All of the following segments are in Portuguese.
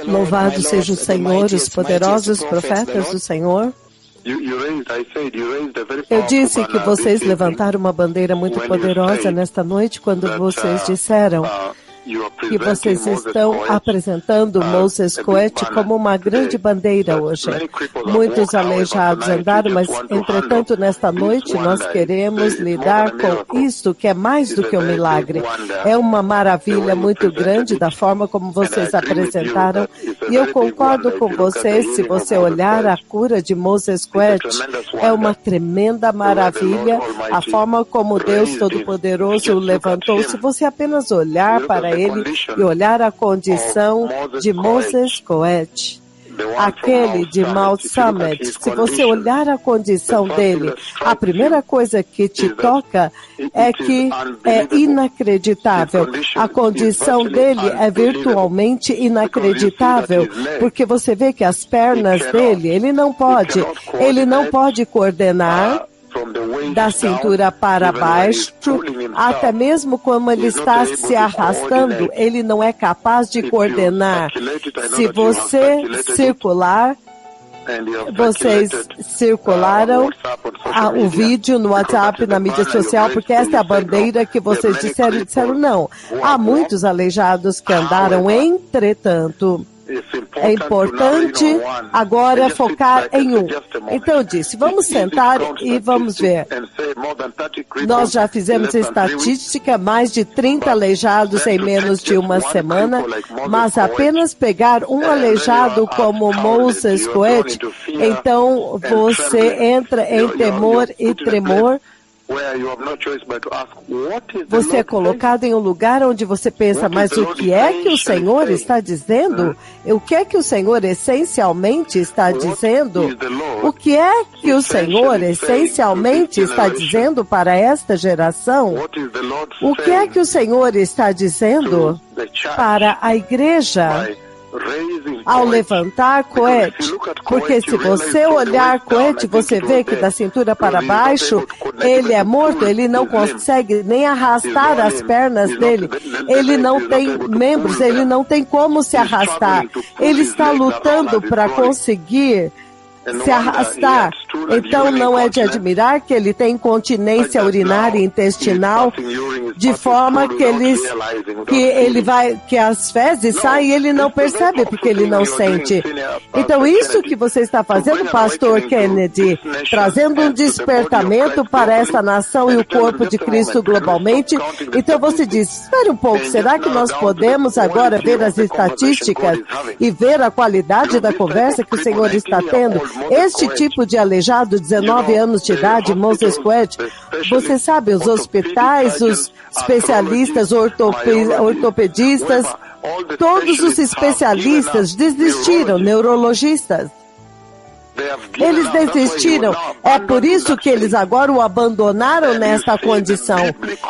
Louvado seja o Senhor, os poderosos profetas do Senhor. Eu disse que vocês levantaram uma bandeira muito poderosa nesta noite quando vocês disseram que vocês estão apresentando Moses Coet como uma grande bandeira hoje. Muitos aleijados andaram, mas, entretanto, nesta noite nós queremos lidar com isto que é mais do que um milagre. É uma maravilha muito grande da forma como vocês apresentaram, e eu concordo com vocês. Se você olhar a cura de Moses Coet, é uma tremenda maravilha, a forma como Deus Todo-Poderoso o levantou. Se você apenas olhar para ele e olhar a condição de Moses Coet, aquele de Mount Summit, se você olhar a condição dele, a primeira coisa que te toca é que é inacreditável. A condição dele é virtualmente inacreditável, porque você vê que as pernas dele, ele não pode coordenar da cintura para baixo, até mesmo quando ele está se arrastando, ele não é capaz de coordenar. Se você circular, vocês circularam o vídeo no WhatsApp, na mídia social, porque esta é a bandeira que vocês disseram não. Há muitos aleijados que andaram, entretanto, é importante agora focar em um. Então eu disse, vamos sentar e vamos ver. Nós já fizemos estatística, mais de 30 aleijados em menos de uma semana, mas apenas pegar um aleijado como Moses Coet, então você entra em temor e tremor. Você é colocado em um lugar onde você pensa, mas o que é que o Senhor está dizendo? O que é que o Senhor essencialmente está dizendo? O que é que o Senhor essencialmente está dizendo para esta geração? O que é que o Senhor está dizendo para a igreja? Ao levantar Coet, porque se você olhar Coet, você vê que da cintura para baixo, ele é morto, ele não consegue nem arrastar as pernas dele, ele não tem membros, ele não tem como se arrastar, ele está lutando para conseguir se arrastar. Então não é de admirar que ele tem incontinência urinária e intestinal, de forma que as fezes saem e ele não percebe porque ele não sente. Então isso que você está fazendo, pastor Kennedy, trazendo um despertamento para essa nação e o corpo de Cristo globalmente. Então você diz, espere um pouco, será que nós podemos agora ver as estatísticas e ver a qualidade da conversa que o Senhor está tendo? Este tipo de aleijado, 19 anos de idade, Moses Coet, você sabe, os hospitais, os especialistas, ortopedistas, todos os especialistas desistiram, neurologistas. Eles desistiram. É por isso que eles agora o abandonaram nesta condição.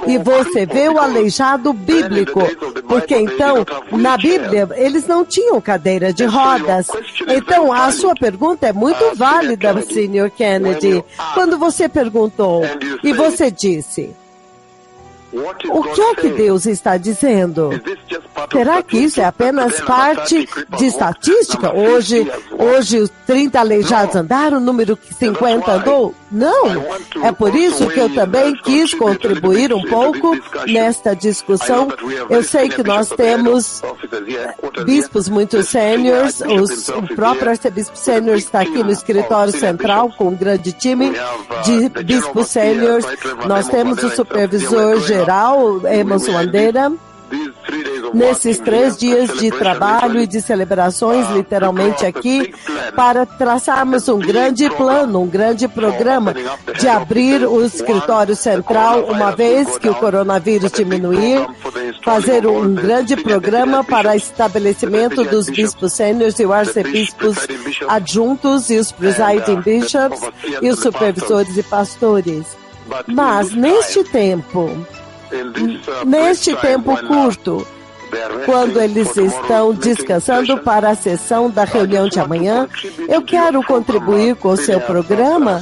E você vê o aleijado bíblico. Porque então, na Bíblia, eles não tinham cadeira de rodas. Então, a sua pergunta é muito válida, Sr. Kennedy. Quando você perguntou, e você disse, o que é que Deus está dizendo? Será que isso é apenas parte de estatística? Hoje os 30 aleijados andaram, o número 50 andou? Não. É por isso que eu também quis contribuir um pouco nesta discussão. Eu sei que nós temos bispos muito sêniores, o próprio arcebispo sênior está aqui no escritório central com um grande time de bispos sêniores. Nós temos o supervisor geral, Amos Wandeira. Nesses 3 dias de trabalho e de celebrações, literalmente aqui, para traçarmos um grande plano, um grande programa de abrir o escritório central, uma vez que o coronavírus diminuir, fazer um grande programa para estabelecimento dos bispos sêniores e os arcebispos adjuntos e os presiding bishops e os supervisores e pastores. Mas neste tempo curto, quando eles estão descansando para a sessão da reunião de amanhã, eu quero contribuir com o seu programa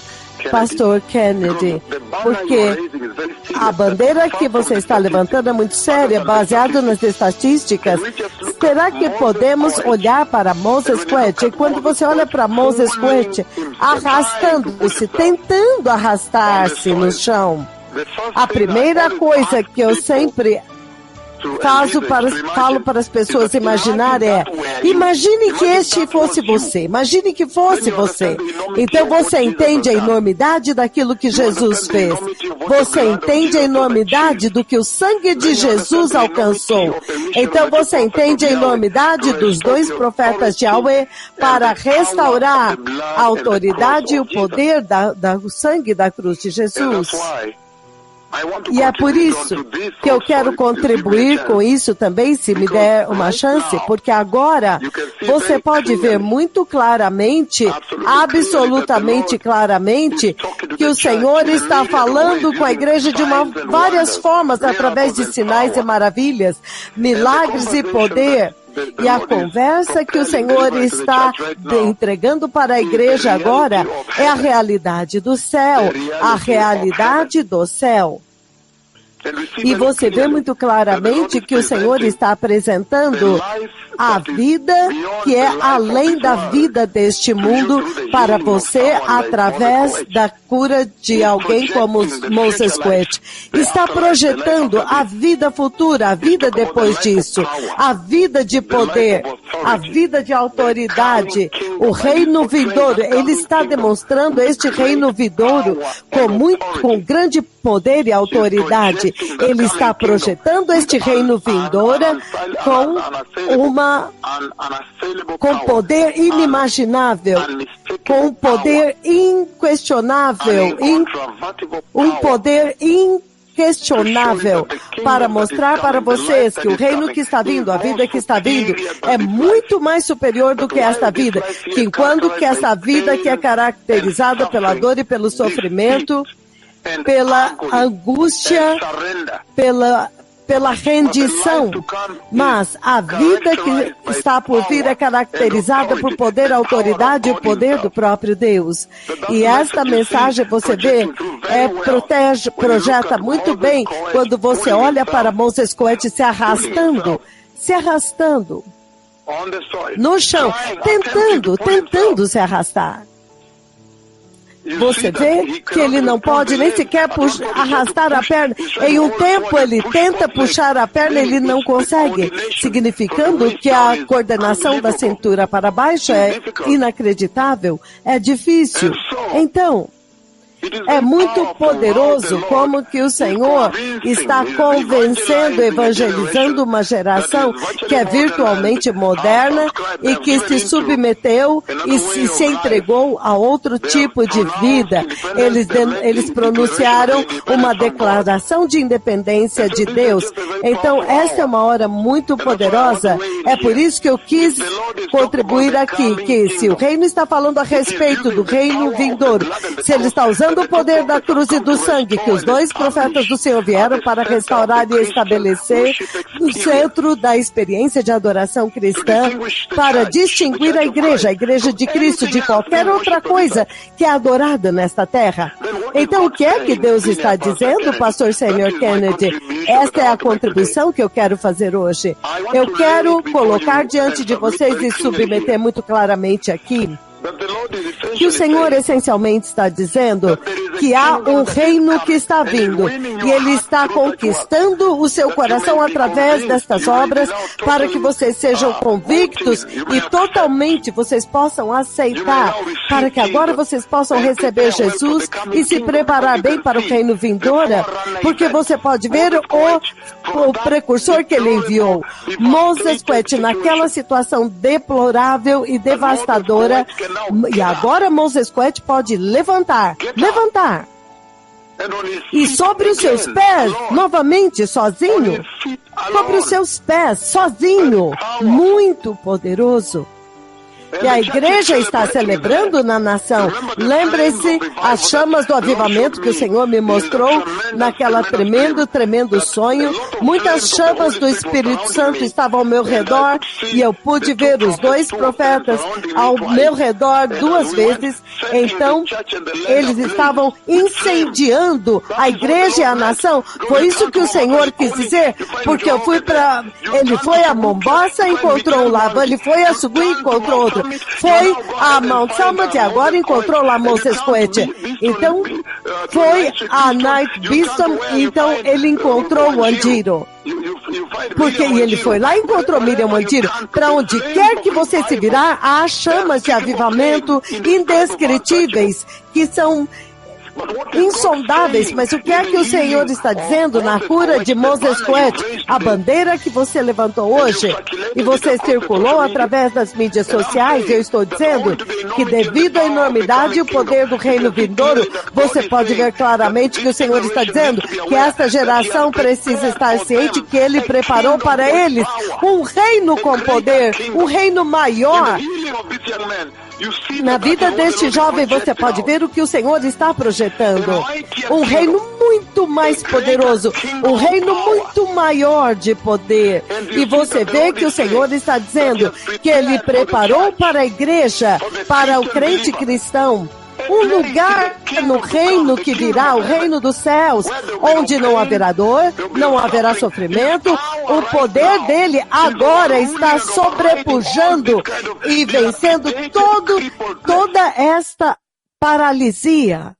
Pastor Kennedy, porque a bandeira que você está levantando é muito séria, baseada nas estatísticas. Será que podemos olhar para Moses Quet? E quando você olha para Moses Quet, arrastando-se, tentando arrastar-se no chão, a primeira coisa que eu sempre falo para as pessoas imaginar imagine que este fosse você, imagine que fosse você. Então você entende a enormidade daquilo que Jesus fez. Você entende a enormidade do que o sangue de Jesus alcançou. Então você entende a enormidade dos 2 profetas de Yahweh para restaurar a autoridade e o poder do sangue da cruz de Jesus. E é por isso que eu quero contribuir com isso também, se me der uma chance, porque agora você pode ver muito claramente, absolutamente claramente, que o Senhor está falando com a igreja de várias formas, através de sinais e maravilhas, milagres e poder. E a conversa que o Senhor está entregando para a igreja agora é a realidade do céu, a realidade do céu. E você vê muito claramente que o Senhor está apresentando a vida que é além da vida deste mundo para você através da cura de alguém como Moses Quet. Está projetando a vida futura, a vida depois disso, a vida de poder, a vida de autoridade, o reino vindouro. Ele está demonstrando este reino vindouro com grande poder e autoridade. Ele está projetando este reino vindouro com poder inimaginável, com poder inquestionável, um poder inquestionável, para mostrar para vocês que o reino que está vindo, a vida que está vindo, é muito mais superior do que esta vida, que enquanto que essa vida que é caracterizada pela dor e pelo sofrimento, pela angústia, pela rendição, mas a vida que está por vir é caracterizada por poder, autoridade e o poder do próprio Deus. E esta mensagem, você vê, projeta muito bem quando você olha para Moses Quet se arrastando no chão, tentando se arrastar. Você vê que ele não pode nem sequer arrastar a perna. Em um tempo ele tenta puxar a perna, ele não consegue, significando que a coordenação da cintura para baixo é inacreditável, é difícil. Então, é muito poderoso como que o Senhor está convencendo, evangelizando uma geração que é virtualmente moderna e que se submeteu e se entregou a outro tipo de vida. Eles pronunciaram uma declaração de independência de Deus. Então, essa é uma hora muito poderosa. É por isso que eu quis contribuir aqui, que se o reino está falando a respeito do reino vindouro, se ele está usando o poder da cruz e do sangue, que os 2 profetas do Senhor vieram para restaurar e estabelecer no centro da experiência de adoração cristã, para distinguir a igreja de Cristo, de qualquer outra coisa que é adorada nesta terra. Então, o que é que Deus está dizendo, Pastor Senior Kennedy? Esta é a contribuição que eu quero fazer hoje. Eu quero colocar diante de vocês e submeter muito claramente aqui que o Senhor essencialmente está dizendo que há um reino que está vindo e Ele está conquistando o seu coração através destas obras para que vocês sejam convictos e totalmente vocês possam aceitar, para que agora vocês possam receber Jesus e se preparar bem para o reino vindouro, porque você pode ver o precursor que Ele enviou, Moses Quet, naquela situação deplorável e devastadora. E agora Moses Quet pode levantar. E sobre os seus pés, novamente, sozinho. Sobre os seus pés, sozinho. Muito poderoso. E a igreja está celebrando na nação. Lembre-se as chamas do avivamento que o Senhor me mostrou naquela tremendo sonho. Muitas chamas do Espírito Santo estavam ao meu redor e eu pude ver os dois profetas ao meu redor 2 vezes. Então, eles estavam incendiando a igreja e a nação. Foi isso que o Senhor quis dizer, porque eu fui ele foi a Mombasa, encontrou um Laban, ele foi a Sugui, encontrou outro. Foi a Mount Salmon e agora encontrou lá Moses Coete. Então, foi a Night Bison, então ele encontrou o Andiro. Porque ele foi lá e encontrou Miriam Andiro. Para onde quer que você se virar, há chamas de avivamento indescritíveis, que são insondáveis, mas o que é que o Senhor está dizendo na cura de Moses Coete? A bandeira que você levantou hoje e você circulou através das mídias sociais, eu estou dizendo que devido à enormidade e o poder do reino vindouro, você pode ver claramente que o Senhor está dizendo que esta geração precisa estar ciente que Ele preparou para eles um reino com poder, um reino maior. Na vida deste jovem você pode ver o que o Senhor está projetando. Um reino muito mais poderoso, um reino muito maior de poder. E você vê que o Senhor está dizendo que Ele preparou para a igreja, para o crente cristão, um lugar no reino que virá, o reino dos céus, onde não haverá dor, não haverá sofrimento. O poder dele agora está sobrepujando e vencendo toda esta paralisia.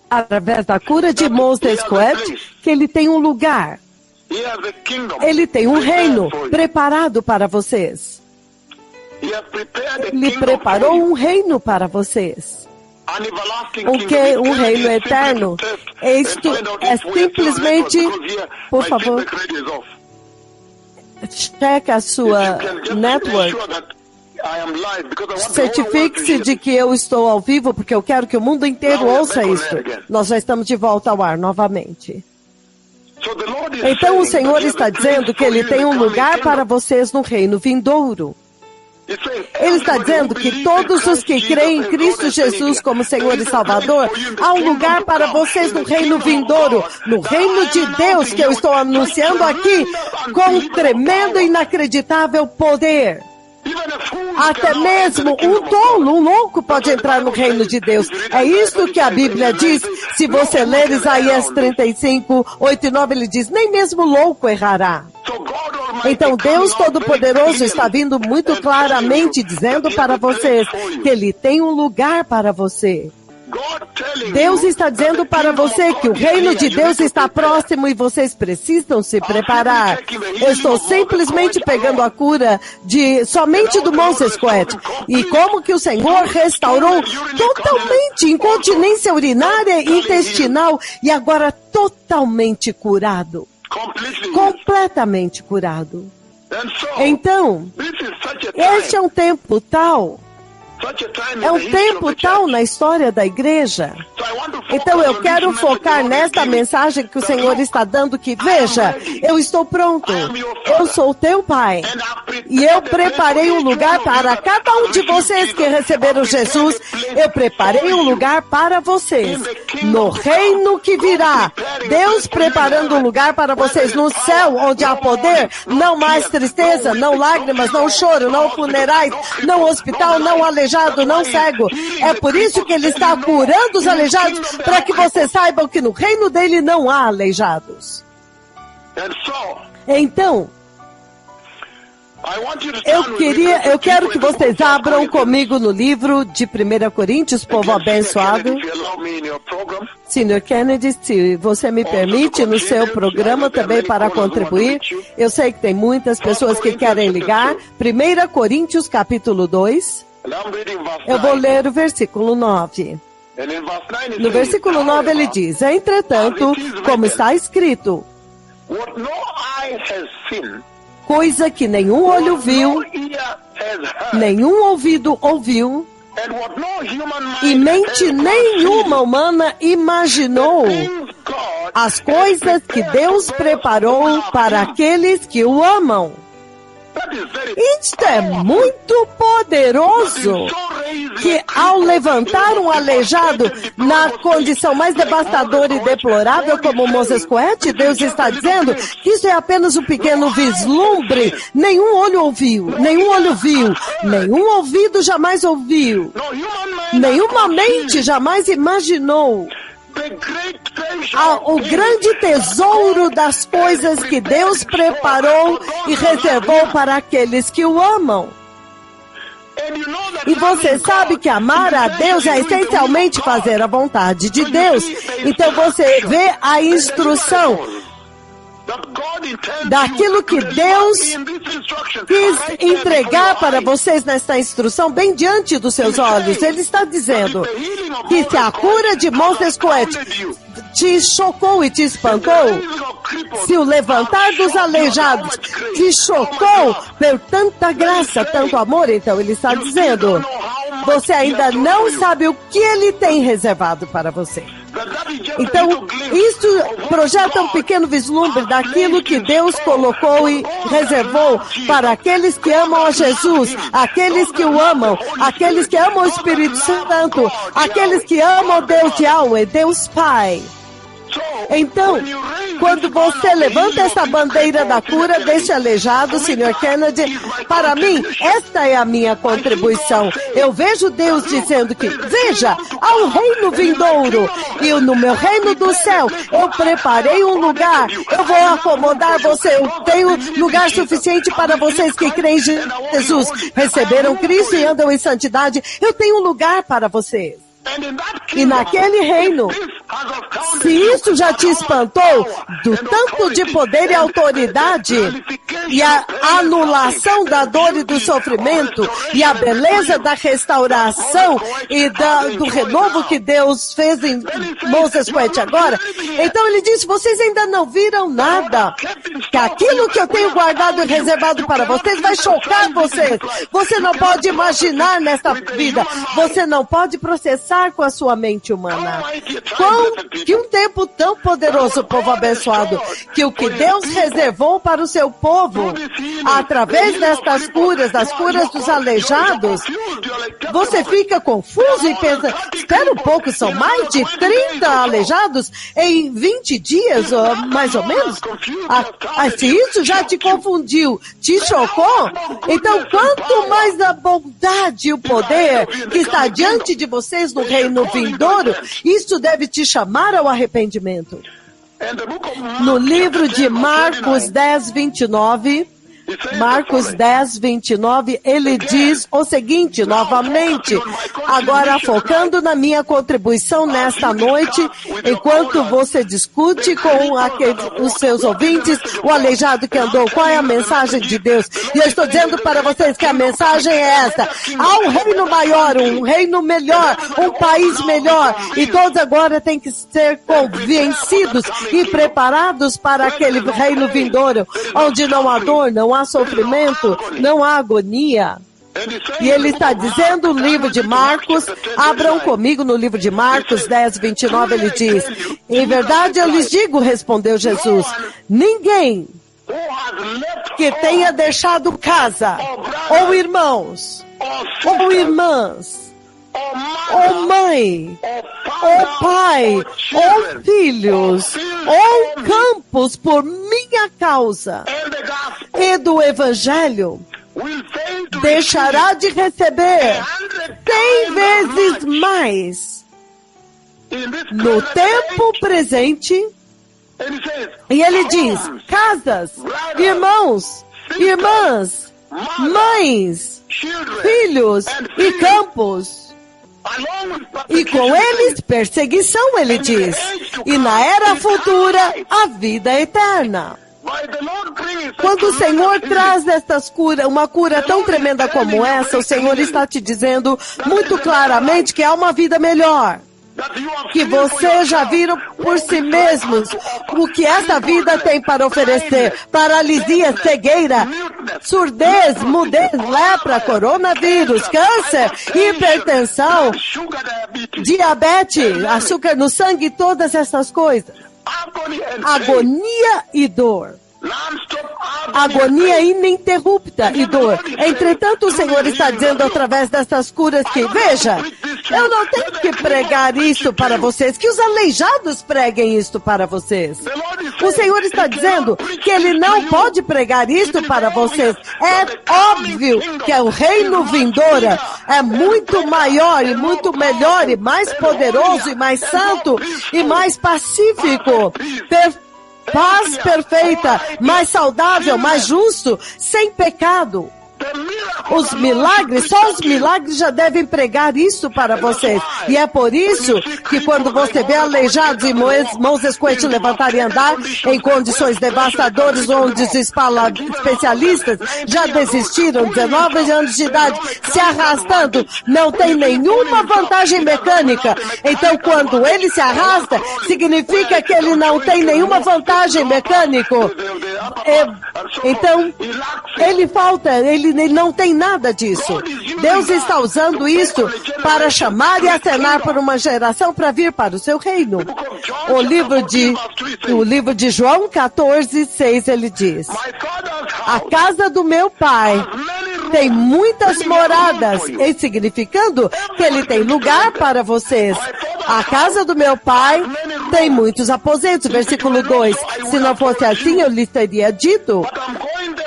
Através da cura de Moses Coete, que ele tem um lugar. Ele tem um reino preparado para vocês. Ele preparou um reino para vocês. Um reino eterno. Isto é simplesmente, por favor, cheque a sua network. Certifique-se de que eu estou ao vivo, porque eu quero que o mundo inteiro ouça isso. Nós já estamos de volta ao ar novamente. Então o Senhor está dizendo que Ele tem um lugar para vocês no reino vindouro. Ele está dizendo que todos os que creem em Cristo Jesus como Senhor e Salvador, há um lugar para vocês no reino vindouro, no reino de Deus que eu estou anunciando aqui, com tremendo e inacreditável poder. Até mesmo um tolo, um louco pode entrar no reino de Deus. É isso que a Bíblia diz. Se você ler Isaías 35, 8 e 9, ele diz, nem mesmo louco errará. Então Deus Todo-Poderoso está vindo muito claramente dizendo para vocês que Ele tem um lugar para você. Deus está dizendo para você que o reino de Deus está próximo e vocês precisam se preparar. Eu estou simplesmente pegando a cura somente do Moses Coete. E como que o Senhor restaurou totalmente incontinência urinária e intestinal e agora totalmente curado. Completamente curado. Então, este é um tempo tal. É um tempo tal na história da igreja. Então eu quero focar nesta mensagem que o Senhor está dando, que veja, eu estou pronto. Eu sou o teu Pai. E eu preparei um lugar para cada um de vocês que receberam Jesus. Eu preparei um lugar para vocês. No reino que virá. Deus preparando um lugar para vocês no céu, onde há poder. Não mais tristeza, não lágrimas, não choro, não funerais, não hospital, não aleijado, não cego. É por isso que Ele está curando os aleijados, para que vocês saibam que no reino dele não há aleijados. Então, eu quero que vocês abram comigo no livro de 1 Coríntios, povo abençoado. Sr. Kennedy, se você me permite, no seu programa também para contribuir. Eu sei que tem muitas pessoas que querem ligar. 1 Coríntios, capítulo 2. Eu vou ler o versículo 9. No versículo 9 ele diz, entretanto, como está escrito, coisa que nenhum olho viu, nenhum ouvido ouviu, e mente nenhuma humana imaginou as coisas que Deus preparou para aqueles que o amam. Isto é muito poderoso, que ao levantar um aleijado na condição mais devastadora e deplorável como Moses Coete, Deus está dizendo que isso é apenas um pequeno vislumbre. Nenhum olho ouviu, nenhum olho viu, nenhum ouvido jamais ouviu, nenhuma mente jamais imaginou o grande tesouro das coisas que Deus preparou e reservou para aqueles que o amam. E você sabe que amar a Deus é essencialmente fazer a vontade de Deus. Então você vê a instrução daquilo que Deus quis entregar para vocês nesta instrução bem diante dos seus olhos. Ele está dizendo que se a cura de Moses Coete te chocou e te espantou, se o levantar dos aleijados te chocou por tanta graça, tanto amor, então ele está dizendo, você ainda não sabe o que ele tem reservado para você. Então, isso projeta um pequeno vislumbre daquilo que Deus colocou e reservou para aqueles que amam a Jesus, aqueles que o amam, aqueles que amam o Espírito Santo, aqueles que amam o Deus Yahweh, Deus Pai. Então, quando você levanta essa bandeira da cura deste aleijado, Sr. Kennedy, para mim, esta é a minha contribuição. Eu vejo Deus dizendo que, veja, há um reino vindouro, e no meu reino do céu, eu preparei um lugar, eu vou acomodar você, eu tenho lugar suficiente para vocês que creem em Jesus, receberam Cristo e andam em santidade, eu tenho um lugar para vocês. E naquele reino, se isso já te espantou, do tanto de poder e autoridade, e a anulação da dor e do sofrimento, e a beleza da restauração e do renovo que Deus fez em Moses Coete agora, então ele disse, vocês ainda não viram nada, que aquilo que eu tenho guardado e reservado para vocês vai chocar vocês. Você não pode imaginar nesta vida, você não pode processar com a sua mente humana. Que um tempo tão poderoso, povo abençoado, que o que Deus reservou para o seu povo, através destas curas, das curas dos aleijados, você fica confuso e pensa, espera um pouco, são mais de 30 aleijados em 20 dias, mais ou menos? Se isso já te confundiu, te chocou, então quanto mais a bondade e o poder que está diante de vocês no reino vindouro, isso deve te chamar ao arrependimento. No livro de Marcos 10, 29, Marcos 10, 29, ele diz o seguinte, novamente, agora focando na minha contribuição nesta noite, enquanto você discute com os seus ouvintes, o aleijado que andou, qual é a mensagem de Deus? E eu estou dizendo para vocês que a mensagem é esta, há um reino maior, um reino melhor, um país melhor, e todos agora têm que ser convencidos e preparados para aquele reino vindouro, onde não há dor, não há sofrimento, não há agonia. E ele está dizendo no livro de Marcos, abram comigo no livro de Marcos 10, 29, ele diz, em verdade eu lhes digo, respondeu Jesus, ninguém que tenha deixado casa, ou irmãos, ou irmãs, ou mãe, ou pai, ou filhos, ou campos por minha causa e do Evangelho, deixará de receber 100 vezes mais no tempo presente. E ele diz, casas, irmãos, irmãs, mães, filhos e campos. E com eles, perseguição, ele diz. E na era futura, a vida eterna. Quando o Senhor traz estas curas, uma cura tão tremenda como essa, o Senhor está te dizendo muito claramente que há uma vida melhor. Que vocês já viram por si mesmos o que essa vida tem para oferecer. Paralisia, cegueira, surdez, mudez, lepra, coronavírus, câncer, hipertensão, diabetes, açúcar no sangue, todas essas coisas. Agonia e dor. agonia ininterrupta e dor. Entretanto, o Senhor está dizendo através dessas curas que, veja, eu não tenho que pregar isto para vocês, que os aleijados preguem isto para vocês. O Senhor está dizendo que Ele não pode pregar isto para vocês. É óbvio que o reino vindouro é muito maior e muito melhor e mais poderoso e mais santo e mais pacífico. Paz perfeita, mais saudável, mais justo, sem pecado. Os milagres, só os milagres já devem pregar isso para vocês. E é por isso que quando você vê aleijados e mãos escoentes levantar e andar em condições devastadoras, onde os especialistas já desistiram, 19 anos de idade, se arrastando, não tem nenhuma vantagem mecânica. Então, quando ele se arrasta, significa que ele não tem nenhuma vantagem mecânica. Então, ele falta, ele não tem nada disso. Deus está usando isso para chamar e acenar por uma geração para vir para o seu reino. O livro de João 14:6, ele diz: a casa do meu pai tem muitas moradas, e significando que ele tem lugar para vocês. A casa do meu pai tem muitos aposentos, versículo 2. Se não fosse assim, eu lhes teria dito,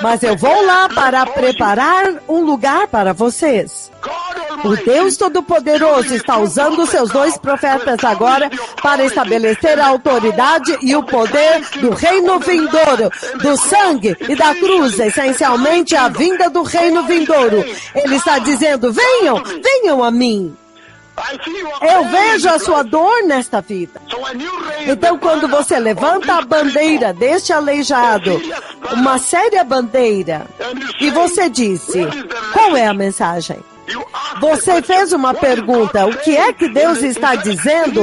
mas eu vou lá para preparar um lugar para vocês. O Deus Todo-Poderoso está usando os seus 2 profetas agora para estabelecer a autoridade e o poder do reino vindouro, do sangue e da cruz, essencialmente a vinda do reino vindouro. Ele está dizendo, venham, venham a mim. Eu vejo a sua dor nesta vida. Então, quando você levanta a bandeira deste aleijado, uma séria bandeira, e você disse, qual é a mensagem? Você fez uma pergunta, o que é que Deus está dizendo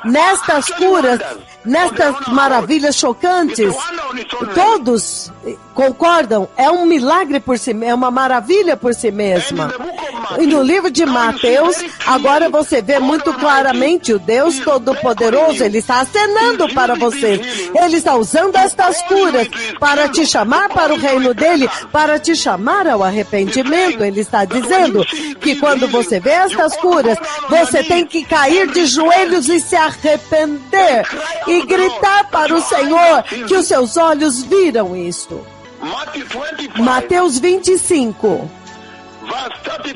nestas curas, nestas maravilhas chocantes? Todos concordam, é um milagre por si, é uma maravilha por si mesma. E no livro de Mateus, agora você vê muito claramente o Deus Todo-Poderoso, Ele está acenando para vocês. Ele está usando estas curas para te chamar para o reino dEle, para te chamar ao arrependimento. Ele está dizendo que quando você vê estas curas, você tem que cair de joelhos e se arrepender e gritar para o Senhor que os seus olhos viram isto. Mateus 25.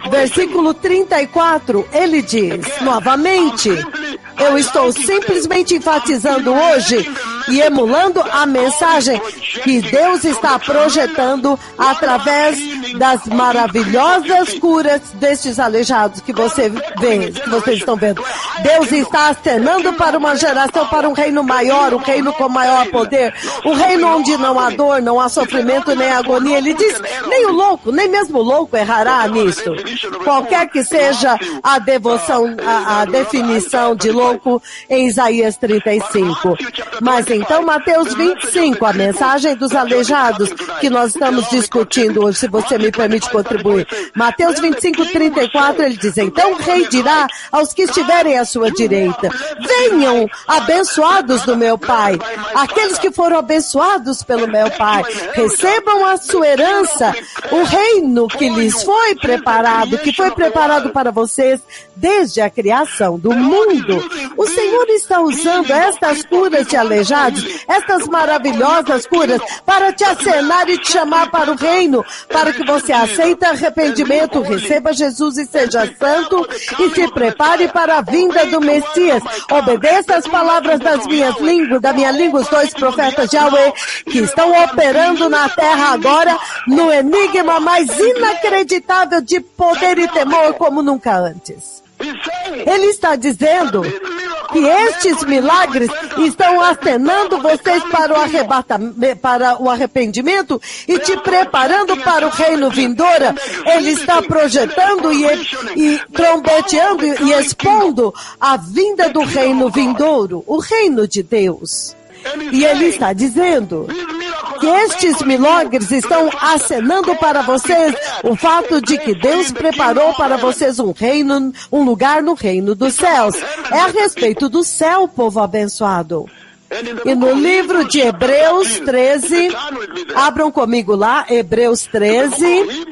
Versículo 34, ele diz, novamente, eu estou simplesmente enfatizando hoje e emulando a mensagem que Deus está projetando através das maravilhosas curas destes aleijados que você vê, que vocês estão vendo. Deus está acenando para uma geração, para um reino maior, um reino com maior poder, um reino onde não há dor, não há sofrimento, nem agonia. Ele diz, nem o louco, nem mesmo o louco errará nisso. Qualquer que seja a devoção, a definição de louco em Isaías 35. Mas então, Mateus 25, a mensagem dos aleijados que nós estamos discutindo hoje, se você me permite contribuir. Mateus 25, 34, ele diz, então o rei dirá aos que estiverem à sua direita, venham abençoados do meu Pai, aqueles que foram abençoados pelo meu Pai, recebam a sua herança, o reino que lhes foi preparado, que foi preparado para vocês desde a criação do mundo. O Senhor está usando estas curas de aleijados, estas maravilhosas curas, para te acenar e te chamar para o reino, para que você aceite arrependimento, receba Jesus e seja santo, e se prepare para a vinda do Messias. Obedeça as palavras das minhas línguas, da minha língua, os 2 profetas de Yahweh, que estão operando na terra agora, no enigma mais inacreditável de poder e temor como nunca antes. Ele está dizendo que estes milagres estão acenando vocês para o arrependimento e te preparando para o reino vindouro. Ele está projetando e trombeteando e expondo a vinda do reino vindouro, o reino de Deus. E ele está dizendo que estes milagres estão acenando para vocês o fato de que Deus preparou para vocês um reino, um lugar no reino dos céus. É a respeito do céu, povo abençoado. E no livro de Hebreus 13, abram comigo lá, Hebreus 13,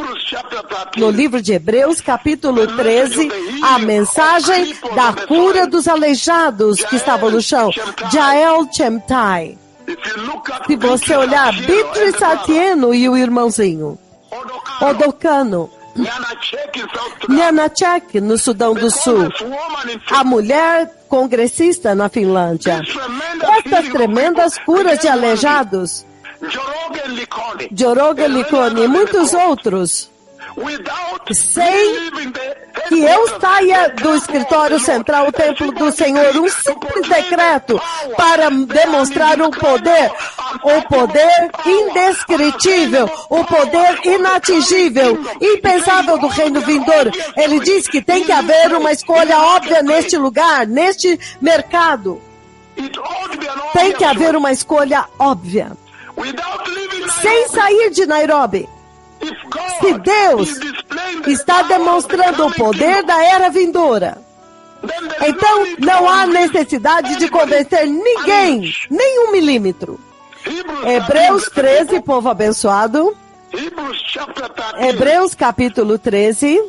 no livro de Hebreus, capítulo 13, a mensagem da cura dos aleijados que estavam no chão, Jael Chemtai. Se você olhar, Beatriz Satieno e o irmãozinho, Odocano, Nyanachek, no Sudão do Sul, a mulher congressista na Finlândia. Estas tremendas curas de aleijados, Jorogen Likoni e muitos outros, sem que eu saia do escritório central, o templo do Senhor, um simples decreto para demonstrar o poder indescritível, o poder inatingível, impensável do reino vindouro. Ele diz que tem que haver uma escolha óbvia neste lugar, neste mercado. Tem que haver uma escolha óbvia. Sem sair de Nairobi. Se Deus está demonstrando o poder da era vindoura, então não há necessidade de convencer ninguém, nem 1 milímetro. Hebreus 13, povo abençoado. Hebreus capítulo 13,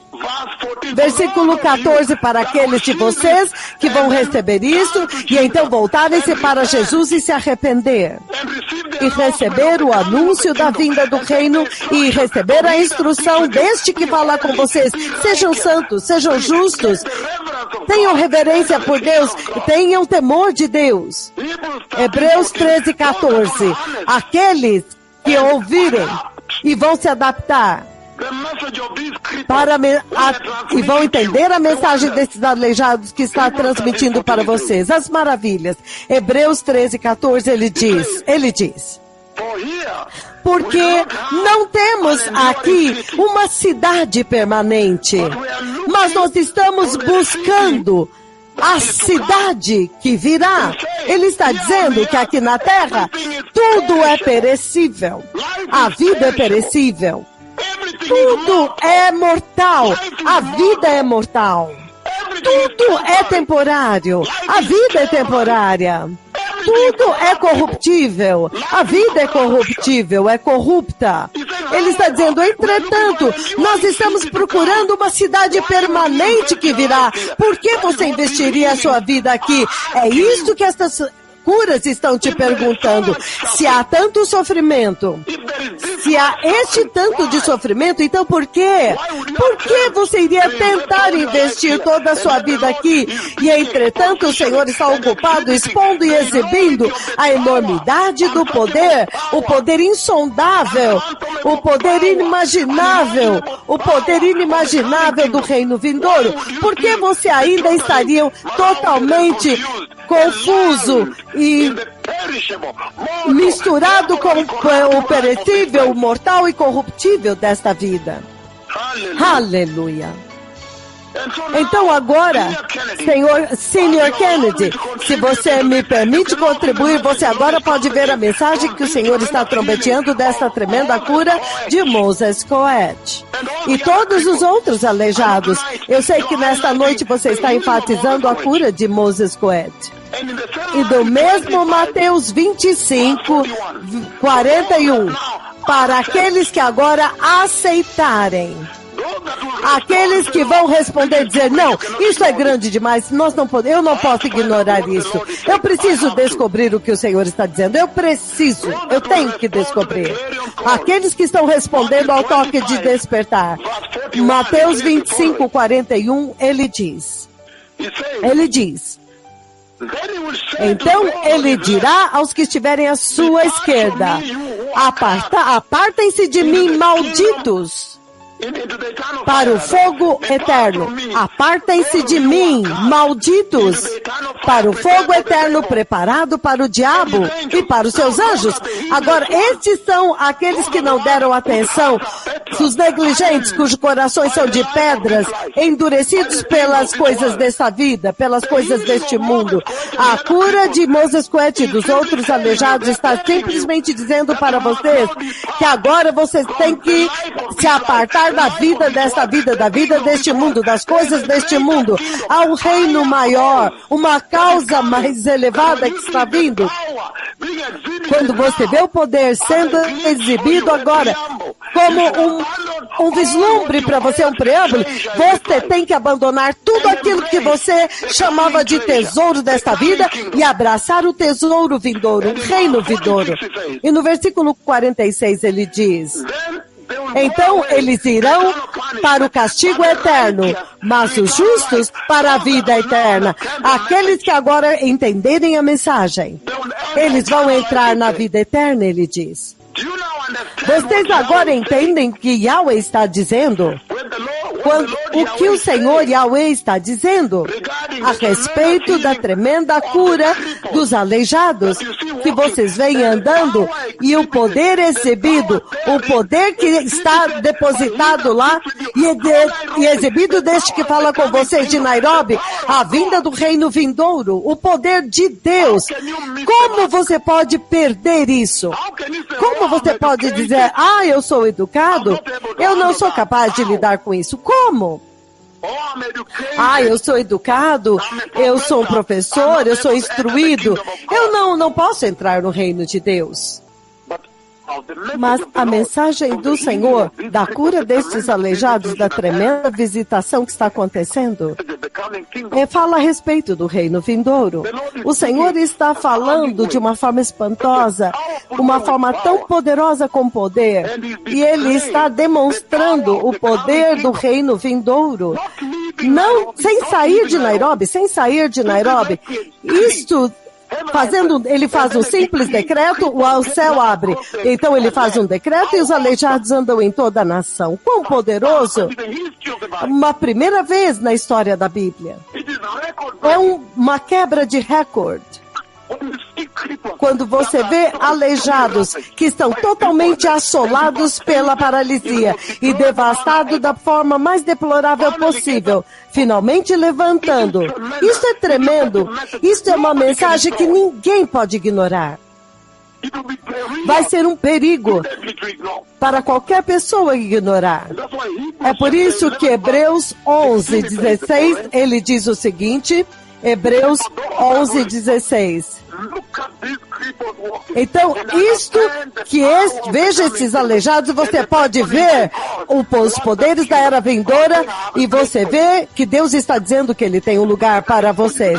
versículo 14, para aqueles de vocês que vão receber isso, e então voltarem-se para Jesus e se arrepender, e receber o anúncio da vinda do reino, e receber a instrução deste que fala com vocês. Sejam santos, sejam justos, tenham reverência por Deus, tenham temor de Deus. Hebreus 13, 14, aqueles que ouvirem e vão se adaptar e vão entender a mensagem desses aleijados que está transmitindo para vocês. As maravilhas. Hebreus 13, 14, ele diz, porque não temos aqui uma cidade permanente, mas nós estamos buscando a cidade que virá. Ele está dizendo que aqui na terra tudo é perecível. A vida é perecível. Tudo é mortal. A vida é mortal. Tudo é temporário. A vida é temporária. Tudo é corruptível. A vida é corruptível, é corrupta. Ele está dizendo, entretanto, nós estamos procurando uma cidade permanente que virá. Por que você investiria a sua vida aqui? É isso que estas curas estão te perguntando. Se há tanto sofrimento, se há este tanto de sofrimento, então por quê? Por que você iria tentar investir toda a sua vida aqui? E entretanto o Senhor está ocupado expondo e exibindo a enormidade do poder, o poder insondável, o poder inimaginável, do reino vindouro. Por que você ainda estaria totalmente confuso e misturado com o perecível, o mortal e corruptível desta vida? Aleluia! Então agora, Sr. Kennedy, se você me permite contribuir, você agora pode ver a mensagem que o Senhor está trombeteando desta tremenda cura de Moses Coed. E todos os outros aleijados. Eu sei que nesta noite você está enfatizando a cura de Moses Coed. E do mesmo Mateus 25, 41, para aqueles que agora aceitarem. Aqueles que vão responder, dizer, não, isso é grande demais, eu não posso ignorar isso. Eu preciso descobrir o que o Senhor está dizendo. Eu tenho que descobrir. Aqueles que estão respondendo ao toque de despertar. Mateus 25, 41, ele diz, então ele dirá aos que estiverem à sua esquerda, apartem-se de mim, malditos, para o fogo eterno. Apartem-se de mim, malditos, para o fogo eterno preparado para o diabo e para os seus anjos. Agora, estes são aqueles que não deram atenção Os negligentes, cujos corações são de pedras, endurecidos pelas coisas dessa vida, pelas coisas deste mundo. A cura de Moses Coet e dos outros aleijados está simplesmente dizendo para vocês que agora vocês têm que se apartar da vida desta vida, da vida deste mundo, das coisas deste mundo. Há um reino maior, uma causa mais elevada que está vindo. Quando você vê o poder sendo exibido agora, como um vislumbre para você, um preâmbulo, você tem que abandonar tudo aquilo que você chamava de tesouro desta vida e abraçar o tesouro vindouro, o reino vindouro. E no versículo 46 ele diz: então eles irão para o castigo eterno, mas os justos para a vida eterna. Aqueles que agora entenderem a mensagem, eles vão entrar na vida eterna, ele diz. Vocês agora entendem o que Yahweh está dizendo? O que o Senhor Yahweh está dizendo a respeito da tremenda cura dos aleijados que vocês vêm andando e o poder exibido, o poder que está depositado lá e exibido deste que fala com vocês de Nairobi, a vinda do reino vindouro, o poder de Deus. Como você pode perder isso? Como você pode dizer, eu sou educado, eu não sou capaz de lidar com isso? Como? Eu sou educado, eu sou um professor, eu sou instruído, eu não posso entrar no reino de Deus. Mas a mensagem do Senhor, da cura destes aleijados, da tremenda visitação que está acontecendo, fala a respeito do reino vindouro. O Senhor está falando de uma forma espantosa, uma forma tão poderosa com poder, e Ele está demonstrando o poder do reino vindouro. Não, sem sair de Nairobi, isto... ele faz um simples decreto, o céu abre. Então ele faz um decreto e os aleijados andam em toda a nação. Quão poderoso! Uma primeira vez na história da Bíblia. É uma quebra de recorde. Quando você vê aleijados que estão totalmente assolados pela paralisia e devastados da forma mais deplorável possível, finalmente levantando. Isso é tremendo. Isso é uma mensagem que ninguém pode ignorar. Vai ser um perigo para qualquer pessoa ignorar. É por isso que Hebreus 11:16, ele diz o seguinte, Hebreus 11:16. Então, veja esses aleijados, você pode ver os poderes da era vindoura e você vê que Deus está dizendo que Ele tem um lugar para vocês.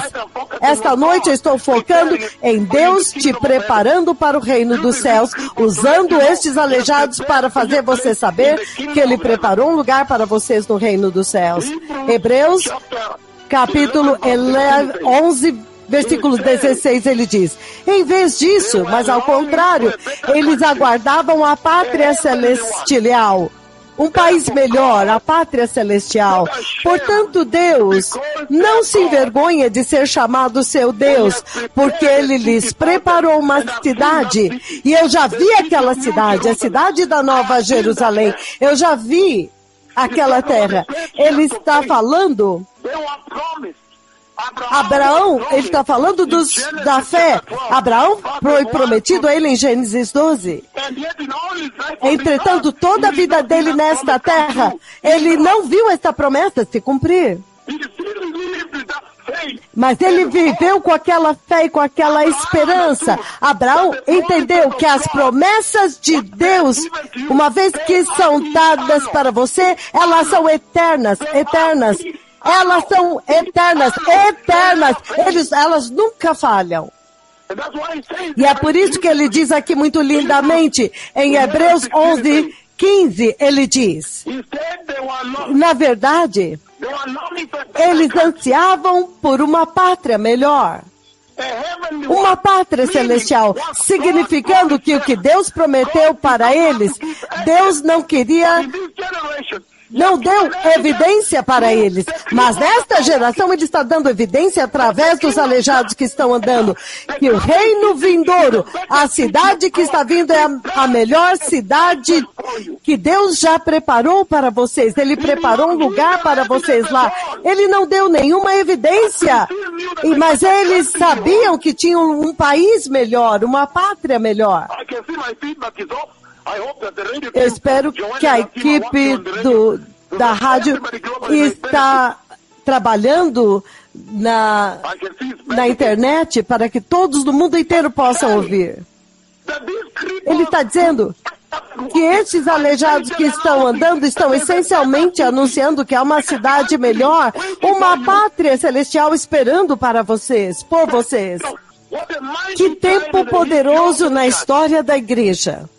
Esta noite eu estou focando em Deus te preparando para o reino dos céus, usando estes aleijados para fazer você saber que Ele preparou um lugar para vocês no reino dos céus. Hebreus, capítulo 11, versículo 16, ele diz, em vez disso, mas ao contrário, eles aguardavam a pátria celestial, um país melhor, a pátria celestial. Portanto, Deus não se envergonha de ser chamado seu Deus, porque Ele lhes preparou uma cidade. E eu já vi aquela cidade, a cidade da Nova Jerusalém. Eu já vi aquela terra. Ele está falando... Abraão, ele está falando da fé. Abraão foi prometido a ele em Gênesis 12. Entretanto, toda a vida dele nesta terra, ele não viu esta promessa se cumprir. Mas ele viveu com aquela fé e com aquela esperança. Abraão entendeu que as promessas de Deus, uma vez que são dadas para você, elas são eternas. Elas são eternas. Elas nunca falham. E é por isso que ele diz aqui muito lindamente, em Hebreus 11:15, ele diz, na verdade, eles ansiavam por uma pátria melhor. Uma pátria celestial, significando que o que Deus prometeu para eles, Deus não queria não deu evidência para eles. Mas nesta geração ele está dando evidência através dos aleijados que estão andando. Que o reino vindouro, a cidade que está vindo é a melhor cidade que Deus já preparou para vocês. Ele preparou um lugar para vocês lá. Ele não deu nenhuma evidência, mas eles sabiam que tinham um país melhor, uma pátria melhor. Eu espero que a equipe da rádio está trabalhando na internet para que todos do mundo inteiro possam ouvir. Ele está dizendo que esses aleijados que estão andando estão essencialmente anunciando que há uma cidade melhor, uma pátria celestial esperando para vocês, por vocês. Que tempo poderoso na história da igreja.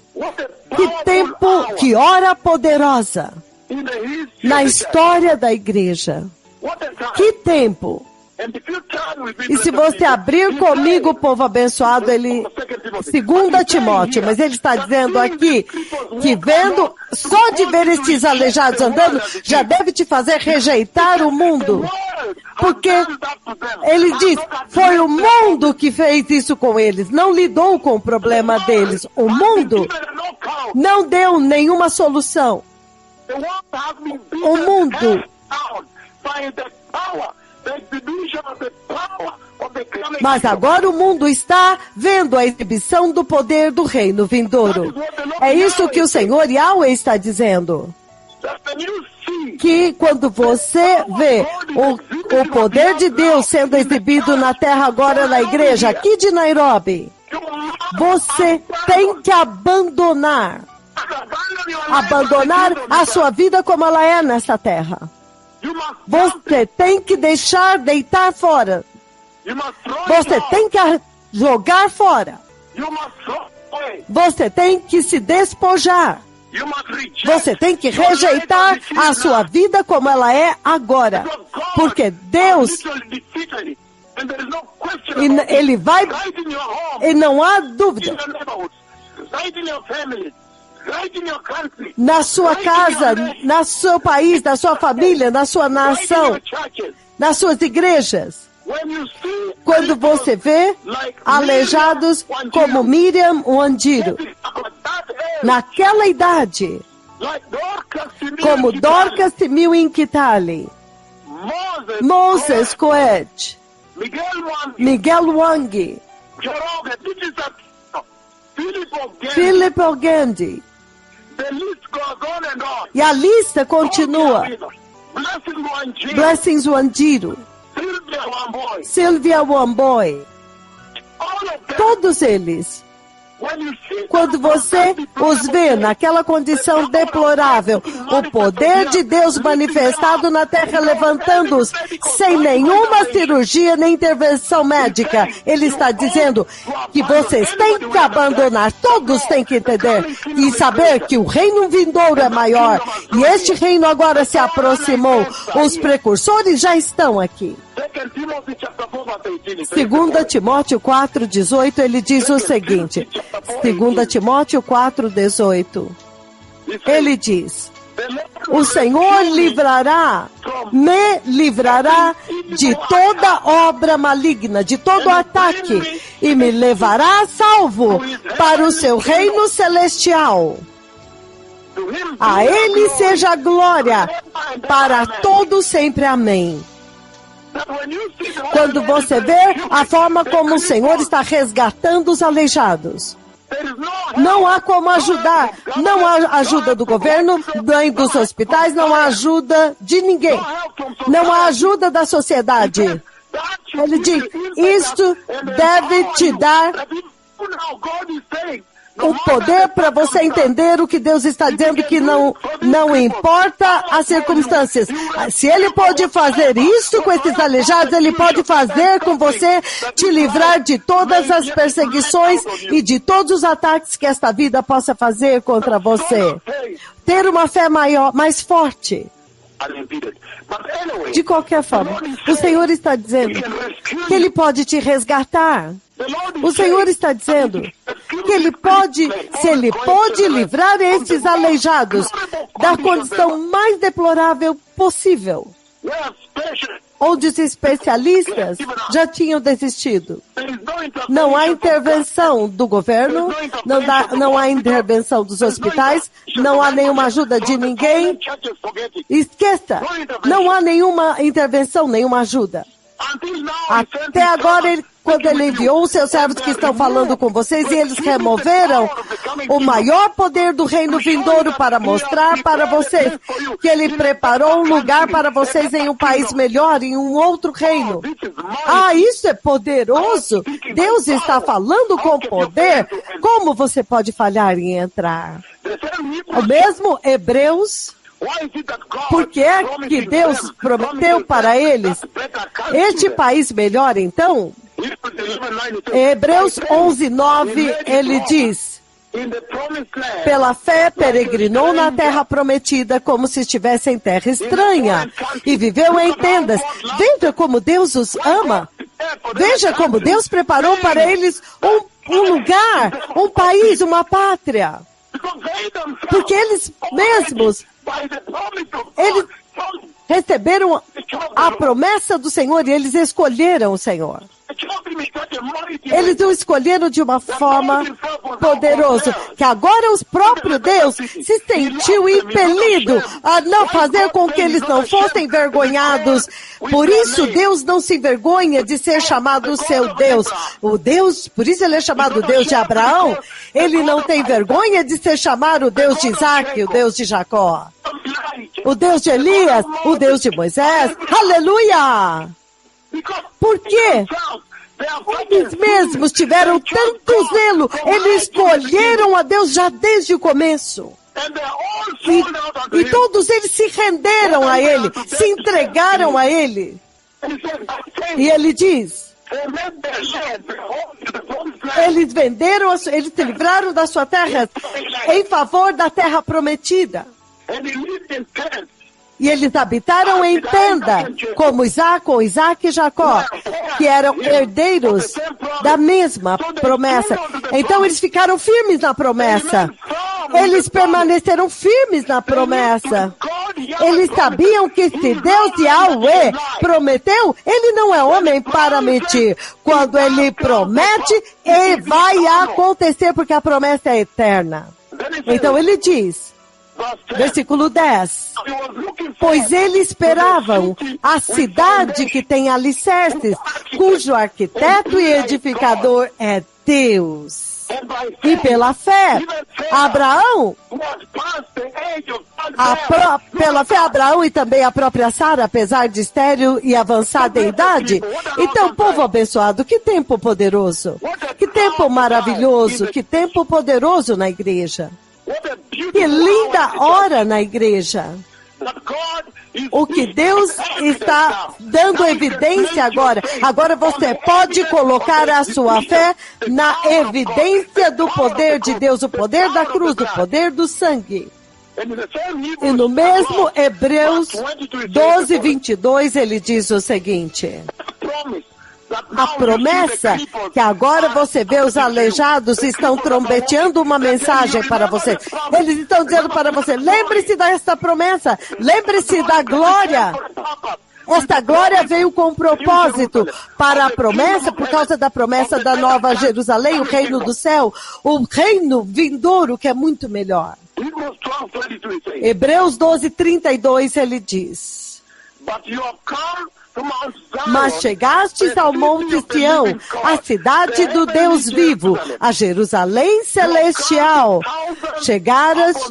Que tempo, que hora poderosa na história da igreja. Que tempo. E se você abrir comigo, povo abençoado, ele, 2 Timóteo, mas ele está dizendo aqui que vendo, só de ver estes aleijados andando, já deve te fazer rejeitar o mundo. Porque ele diz, foi o mundo que fez isso com eles, não lidou com o problema deles. O mundo não deu nenhuma solução. O mundo... Mas agora o mundo está vendo a exibição do poder do reino vindouro. É isso que o Senhor Yahweh está dizendo. Que quando você vê o poder de Deus sendo exibido na terra agora na igreja, aqui de Nairobi, você tem que abandonar a sua vida como ela é nessa terra. Você tem que deixar deitar fora. Você tem que jogar fora. Você tem que se despojar. Você tem que rejeitar a sua vida como ela é agora. Porque Deus, Ele vai, e não há dúvida, na sua casa, no seu país, na sua família, na sua nação, nas suas igrejas. Quando você vê aleijados como Miriam Wandiro, naquela idade, como Dorcas Timiu Kitali, Moses Coed, Miguel Wang, Philip Ogandi, e a lista continua. Blessings Wandiro, Sylvia Wamboy, todos eles. Quando você os vê naquela condição deplorável, o poder de Deus manifestado na terra, levantando-os sem nenhuma cirurgia nem intervenção médica, Ele está dizendo que vocês têm que abandonar, todos têm que entender e saber que o reino vindouro é maior e este reino agora se aproximou. Os precursores já estão aqui. 2 Timóteo 4,18, ele diz o seguinte, 2 Timóteo 4,18, ele diz, o Senhor me livrará de toda obra maligna, de todo ataque, e me levará salvo para o seu reino celestial. A Ele seja a glória para todos sempre. Amém. Quando você vê a forma como o Senhor está resgatando os aleijados, não há como ajudar, não há ajuda do governo, nem dos hospitais, não há ajuda de ninguém, não há ajuda da sociedade. Ele diz, isto deve te dar o poder para você entender o que Deus está dizendo, que não importa as circunstâncias. Se Ele pode fazer isso com esses aleijados, Ele pode fazer com você, te livrar de todas as perseguições e de todos os ataques que esta vida possa fazer contra você. Ter uma fé maior, mais forte. De qualquer forma, o Senhor está dizendo que Ele pode te resgatar. O Senhor está dizendo que que ele pode, se ele pôde livrar esses aleijados da condição mais deplorável possível, onde os especialistas já tinham desistido. Não há intervenção do governo, não há intervenção dos hospitais, não há nenhuma ajuda de ninguém. Esqueça, não há nenhuma intervenção, nenhuma ajuda. Até agora, quando ele enviou os seus servos que estão falando com vocês, e eles removeram o maior poder do reino vindouro para mostrar para vocês que ele preparou um lugar para vocês em um país melhor, em um outro reino. Ah, isso é poderoso! Deus está falando com poder. Como você pode falhar em entrar? O mesmo Hebreus. Por que é que Deus prometeu para eles este país melhor, então? Hebreus 11:9, ele diz: pela fé peregrinou na terra prometida como se estivesse em terra estranha e viveu em tendas. Veja como Deus os ama. Veja como Deus preparou para eles um lugar, um país, uma pátria. Porque eles mesmos, eles receberam a promessa do Senhor e eles escolheram o Senhor. Eles o escolheram de uma forma poderosa, que agora o próprio Deus se sentiu impelido a não fazer com que eles não fossem envergonhados. Por isso Deus não se envergonha de ser chamado seu Deus. O Deus, por isso ele é chamado Deus de Abraão. Ele não tem vergonha de ser chamado o Deus de Isaac, o Deus de Jacó, o Deus de Elias, o Deus de Moisés. Aleluia! Por quê? Eles mesmos tiveram tanto zelo, eles escolheram a Deus já desde o começo. E todos eles se renderam a Ele, se entregaram a Ele. E Ele diz, eles venderam, eles se livraram da sua terra em favor da terra prometida. E eles habitaram em tenda, como Isaac e Jacó, que eram herdeiros da mesma promessa. Então eles ficaram firmes na promessa. Eles permaneceram firmes na promessa. Eles sabiam que se Deus Yahweh prometeu, Ele não é homem para mentir. Quando Ele promete, vai acontecer, porque a promessa é eterna. Então Ele diz, versículo 10, pois eles esperavam a cidade que tem alicerces, cujo arquiteto e edificador é Deus. E pela fé, Abraão, Abraão e também a própria Sara, apesar de estéril e avançada em idade. Então, povo abençoado, que tempo poderoso, que tempo maravilhoso, que tempo poderoso na igreja. Que linda hora na igreja. O que Deus está dando evidência agora. Agora você pode colocar a sua fé na evidência do poder de Deus, o poder da cruz, o poder do sangue. E no mesmo Hebreus 12:22 ele diz o seguinte: a promessa que agora você vê, os aleijados estão trombeteando uma mensagem para você. Eles estão dizendo para você, lembre-se dessa promessa, lembre-se da glória. Esta glória veio com propósito para a promessa, por causa da promessa da Nova Jerusalém, o reino do céu, o reino vindouro que é muito melhor. Hebreus 12:32 ele diz: mas chegastes ao Monte Sião, a cidade do Deus vivo, a Jerusalém celestial.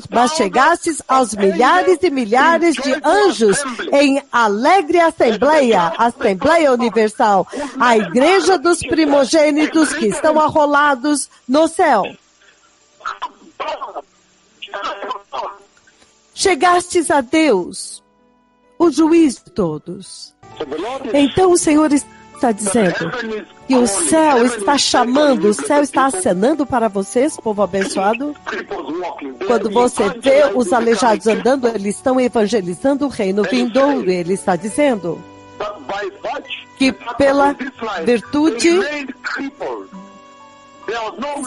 Mas chegastes aos milhares e milhares de anjos em alegre assembleia universal, a igreja dos primogênitos que estão arrolados no céu. Chegastes a Deus, o juiz de todos. Então o Senhor está dizendo que o céu está chamando, o céu está acenando para vocês, povo abençoado. Quando você vê os aleijados andando, eles estão evangelizando o reino vindouro. Ele está dizendo que pela virtude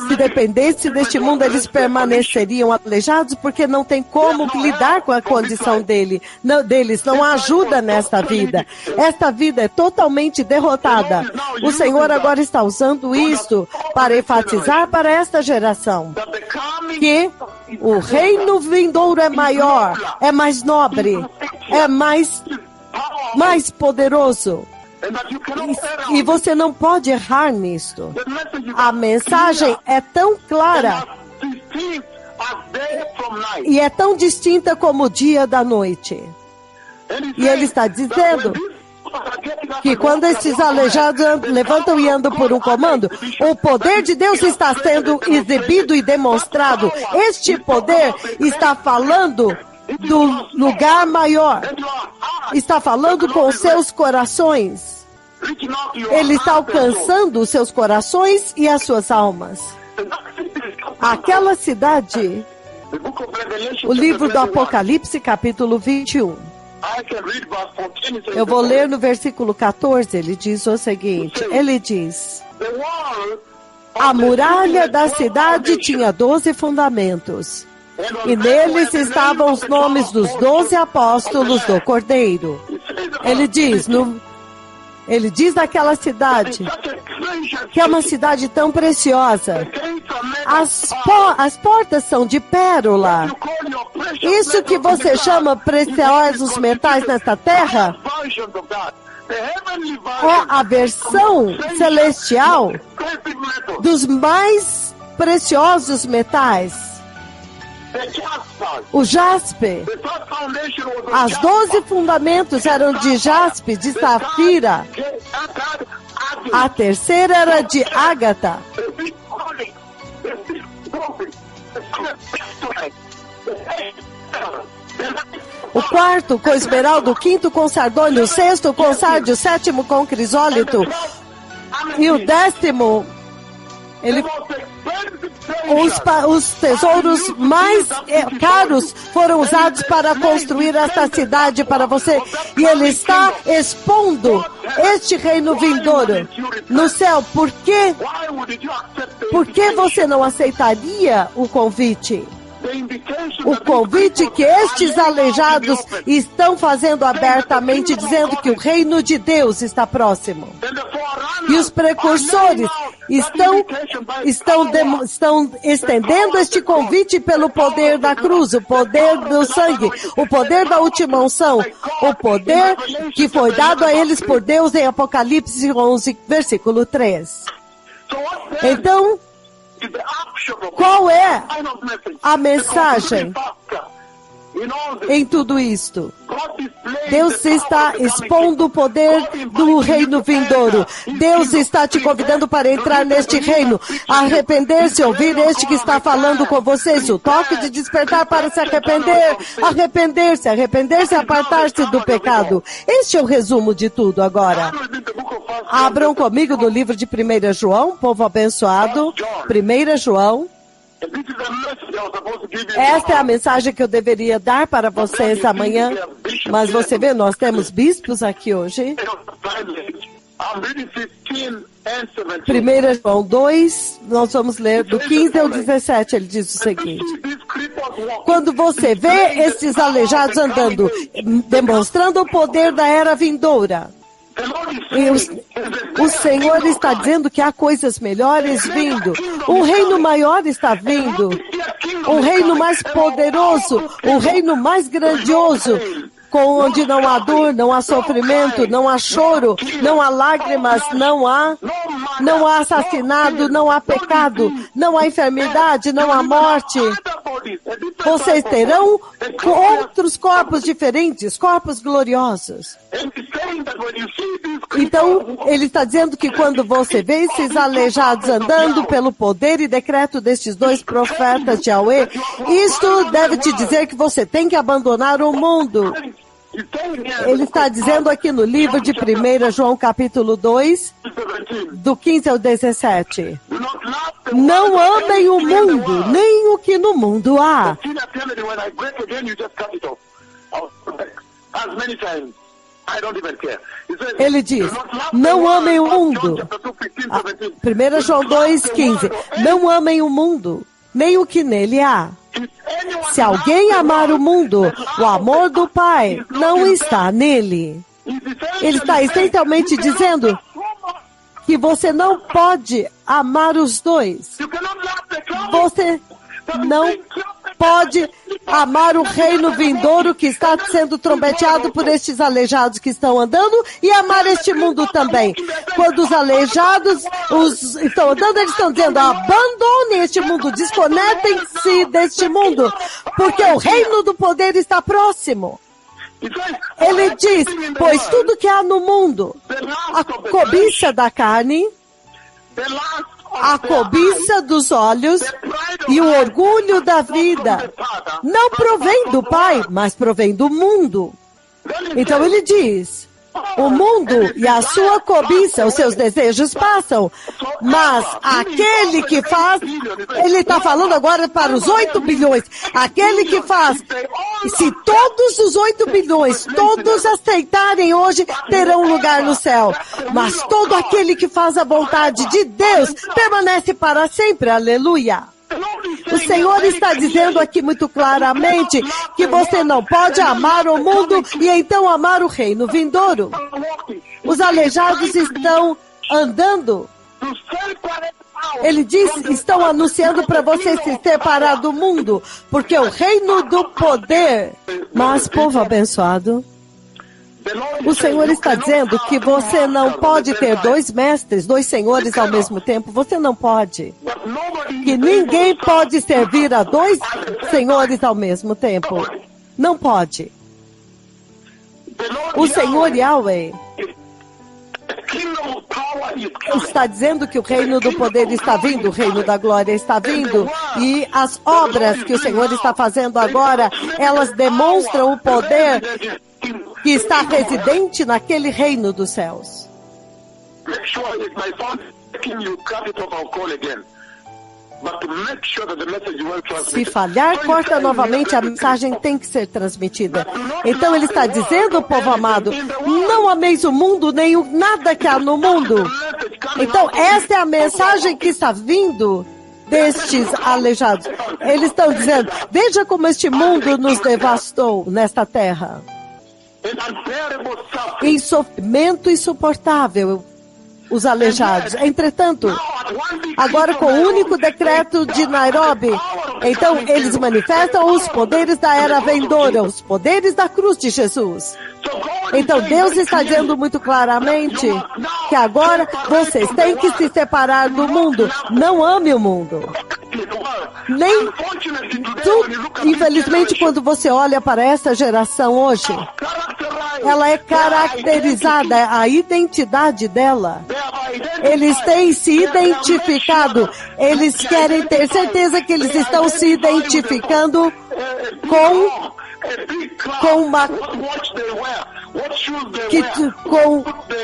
Se dependesse deste mundo, eles permaneceriam aleijados, porque não tem como lidar com a condição deles. Não há ajuda nesta vida. Esta vida é totalmente derrotada. O Senhor agora está usando isto para enfatizar para esta geração que o reino vindouro é maior, é mais nobre, é mais poderoso. E você não pode errar nisto. A mensagem é tão clara e é tão distinta como o dia da noite. E ele está dizendo que quando esses aleijados levantam e andam por um comando, o poder de Deus está sendo exibido e demonstrado. Este poder está falando do lugar maior. Está falando com seus corações. Ele está alcançando os seus corações e as suas almas. Aquela cidade, o livro do Apocalipse, capítulo 21. Eu vou ler no versículo 14, ele diz o seguinte, ele diz: a muralha da cidade tinha 12 fundamentos, e neles estavam os nomes dos 12 apóstolos do Cordeiro. Ele diz daquela cidade, que é uma cidade tão preciosa. As portas são de pérola. Isso que você chama preciosos metais nesta terra é a versão celestial dos mais preciosos metais. O jaspe, as 12 fundamentos eram de jaspe, de safira. A terceira era de ágata. O quarto com esmeralda, o quinto com sardônio, o sexto com sárdio, o sétimo com crisólito e o 10º, os tesouros mais caros foram usados para construir esta cidade para você. E ele está expondo este reino vindouro no céu. Por que você não aceitaria o convite? O convite que estes aleijados estão fazendo abertamente, dizendo que o reino de Deus está próximo. E os precursores estão estendendo este convite pelo poder da cruz, o poder do sangue, o poder da última unção, o poder que foi dado a eles por Deus em Apocalipse 11, versículo 3. Então, qual é a mensagem em tudo isto? Deus está expondo o poder do reino vindouro. Deus está te convidando para entrar neste reino, arrepender-se, ouvir este que está falando com vocês, o toque de despertar para se arrepender, arrepender-se, apartar-se do pecado. Este é o resumo de tudo agora. Abram comigo no livro de 1 João, povo abençoado, 1 João. Esta é a mensagem que eu deveria dar para vocês amanhã, mas você vê, nós temos bispos aqui hoje. 1 João 2, nós vamos ler do 15 ao 17, ele diz o seguinte: quando você vê esses aleijados andando, demonstrando o poder da era vindoura, o Senhor está dizendo que há coisas melhores vindo. Um reino maior está vindo. Um reino mais poderoso. Um reino mais grandioso. Onde não há dor, não há sofrimento, não há choro, não há lágrimas, não há assassinato, não há pecado, não há enfermidade, não há morte. Vocês terão outros corpos diferentes, corpos gloriosos. Então, ele está dizendo que quando você vê esses aleijados andando pelo poder e decreto destes 2 profetas de Yahweh, isto deve te dizer que você tem que abandonar o mundo. Ele está dizendo aqui no livro de 1 João capítulo 2, do 15 ao 17. Não amem o mundo, nem o que no mundo há. Ele diz, não amem o mundo. 1 João 2,15. Não amem o mundo, nem o que nele há. Se alguém amar o mundo, o amor do Pai não está nele. Ele está essencialmente dizendo que você não pode amar os dois. Você não pode amar o reino vindouro que está sendo trombeteado por estes aleijados que estão andando e amar este mundo também. Quando os aleijados estão andando, eles estão dizendo, abandonem este mundo, desconectem-se deste mundo, porque o reino do poder está próximo. Ele diz, pois tudo que há no mundo, a cobiça da carne, a cobiça dos olhos e o orgulho da vida não provém do Pai, mas provém do mundo. Então ele diz, o mundo e a sua cobiça, os seus desejos passam, mas aquele que faz, ele está falando agora para os 8 bilhões, aquele que faz, se todos os 8 bilhões, todos aceitarem hoje, terão um lugar no céu, mas todo aquele que faz a vontade de Deus permanece para sempre, aleluia. O Senhor está dizendo aqui muito claramente que você não pode amar o mundo e então amar o reino vindouro. Os aleijados estão andando. Ele diz, estão anunciando para você se separar do mundo, porque o reino do poder, mas povo abençoado, o Senhor está dizendo que você não pode ter 2 mestres, 2 senhores ao mesmo tempo. Você não pode. Que ninguém pode servir a 2 senhores ao mesmo tempo. Não pode. O Senhor Yahweh está dizendo que o reino do poder está vindo, o reino da glória está vindo, e as obras que o Senhor está fazendo agora, elas demonstram o poder que está residente naquele reino dos céus. Se falhar, corta novamente, a mensagem tem que ser transmitida. Então ele está dizendo, povo amado, não ameis o mundo, nem nada que há no mundo. Então esta é a mensagem que está vindo destes aleijados. Eles estão dizendo, veja como este mundo nos devastou nesta terra. Em sofrimento insuportável, os aleijados. Entretanto, agora com o único decreto de Nairobi, então eles manifestam os poderes da era vindoura, os poderes da cruz de Jesus. Então Deus está dizendo muito claramente que agora vocês têm que se separar do mundo. Não ame o mundo. Nem infelizmente, quando você olha para essa geração hoje, ela é caracterizada, a identidade dela. Eles têm se identificado, eles querem ter certeza que eles estão se identificando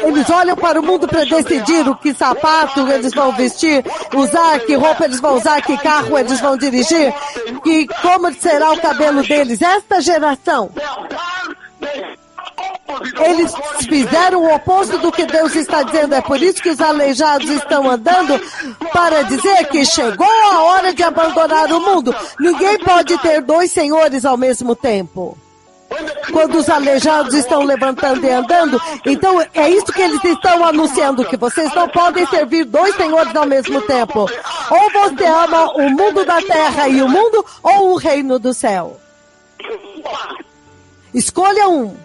eles olham para o mundo para decidir o que sapato eles vão vestir, usar, que roupa eles vão usar, que carro eles vão dirigir, que como será o cabelo deles. Esta geração, eles fizeram o oposto do que Deus está dizendo. É por isso que os aleijados estão andando para dizer que chegou a hora de abandonar o mundo. Ninguém pode ter 2 senhores ao mesmo tempo. Quando os aleijados estão levantando e andando, então é isso que eles estão anunciando, que vocês não podem servir 2 senhores ao mesmo tempo. Ou você ama o mundo da terra e o mundo, ou o reino do céu. Escolha um.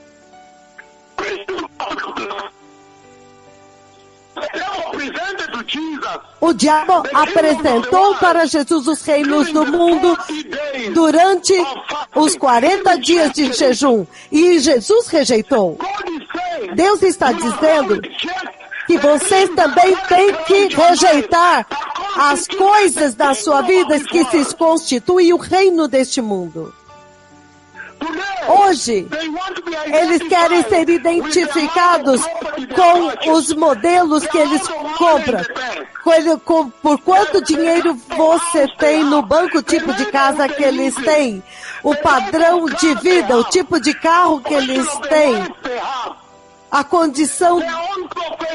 O diabo apresentou para Jesus os reinos do mundo durante os 40 dias de jejum e Jesus rejeitou. Deus está dizendo que vocês também têm que rejeitar as coisas da sua vida que se constituem o reino deste mundo. Hoje, eles querem ser identificados com os modelos que eles compram. Por quanto dinheiro você tem no banco, o tipo de casa que eles têm, o padrão de vida, o tipo de carro que eles têm. a condição,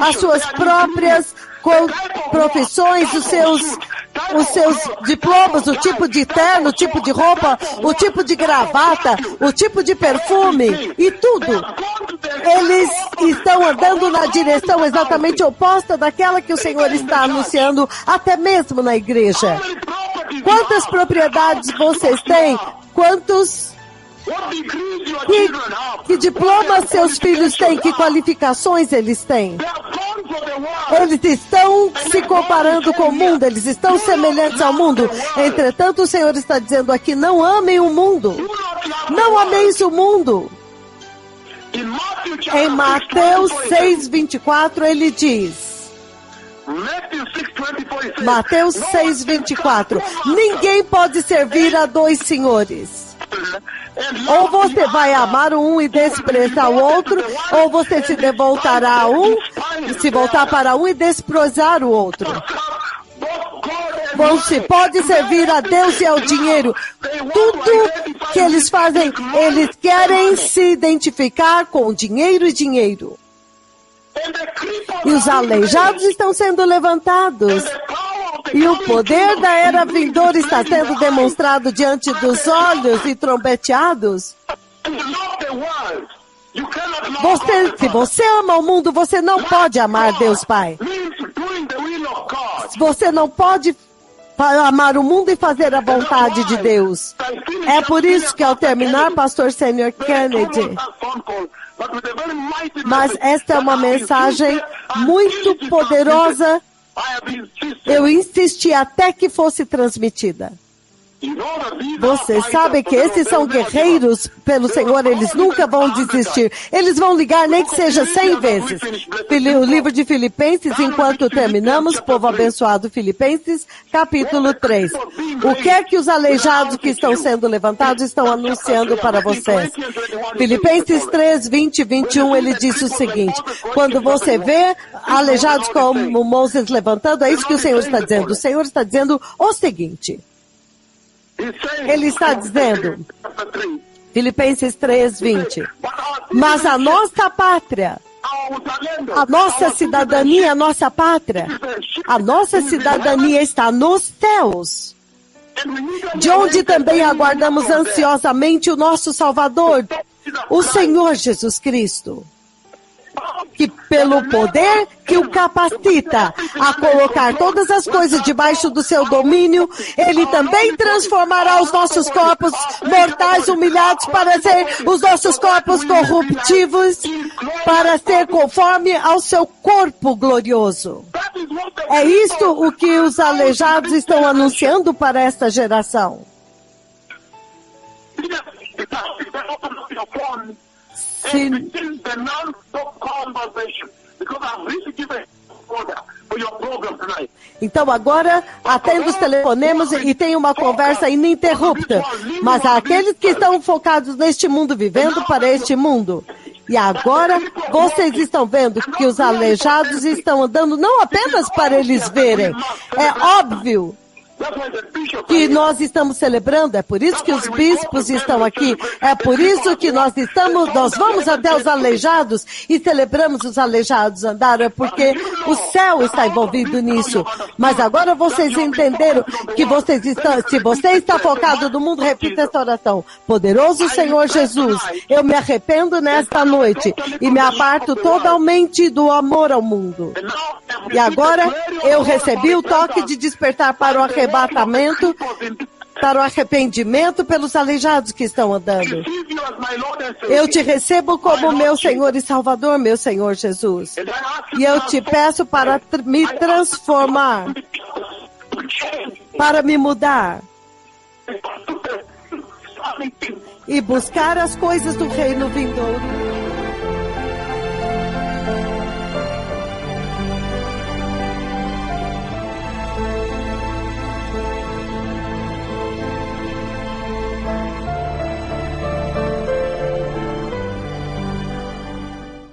as suas próprias profissões, os seus diplomas, o tipo de terno, o tipo de roupa, o tipo de gravata, o tipo de perfume e tudo. Eles estão andando na direção exatamente oposta daquela que o Senhor está anunciando, até mesmo na igreja. Quantas propriedades vocês têm? Que diplomas seus filhos têm? Que qualificações eles têm? Eles estão se comparando com o mundo, eles estão semelhantes ao mundo. Entretanto, o Senhor está dizendo aqui, não amem o mundo. Não ameis o mundo. Em Mateus 6:24, ele diz... Mateus 6:24. Ninguém pode servir a dois senhores. Ou você vai amar um e desprezar o outro, ou você se voltará a um, se voltar para um e desprezar o outro. Você pode servir a Deus e ao dinheiro. Tudo que eles fazem, eles querem se identificar com dinheiro e dinheiro. E os aleijados estão sendo levantados. E o poder da era vindoura está sendo demonstrado diante dos olhos e trombeteados. Se você ama o mundo, você não pode amar Deus Pai. Você não pode amar o mundo e fazer a vontade de Deus. É por isso que ao terminar, Pastor Senior Kennedy, mas esta é uma mensagem muito poderosa. Eu insisti até que fosse transmitida. Vocês sabem que esses são guerreiros pelo Senhor, eles nunca vão desistir. Eles vão ligar nem que seja 100 vezes. O livro de Filipenses, enquanto terminamos, povo abençoado, Filipenses, capítulo 3. O que é que os aleijados que estão sendo levantados estão anunciando para vocês? Filipenses 3, 20 e 21, ele disse o seguinte, quando você vê aleijados como Moisés levantando, é isso que o Senhor está dizendo. O Senhor está dizendo o seguinte... Ele está dizendo, Filipenses 3, 20, mas a nossa pátria, a nossa cidadania, a nossa pátria, a nossa cidadania está nos céus, de onde também aguardamos ansiosamente o nosso Salvador, o Senhor Jesus Cristo. Que pelo poder que o capacita a colocar todas as coisas debaixo do seu domínio, ele também transformará os nossos corpos mortais humilhados para ser os nossos corpos corruptivos, para ser conforme ao seu corpo glorioso. É isto o que os aleijados estão anunciando para esta geração. Então agora atenda os telefonemas e tem uma conversa ininterrupta. Mas aqueles que estão focados neste mundo, vivendo para este mundo. E agora vocês estão vendo que os aleijados estão andando não apenas para eles verem. É óbvio que nós estamos celebrando, é por isso que os bispos estão aqui, é por isso que nós vamos até os aleijados e celebramos os aleijados andaram, é porque o céu está envolvido nisso. Mas agora vocês entenderam que se você está focado no mundo, repita esta oração. Poderoso Senhor Jesus, eu me arrependo nesta noite e me aparto totalmente do amor ao mundo. E agora eu recebi o toque de despertar para o arrebatamento, para o arrependimento pelos aleijados que estão andando. Eu te recebo como meu Senhor e Salvador, meu Senhor Jesus. E eu te peço para me transformar, para me mudar e buscar as coisas do reino vindouro.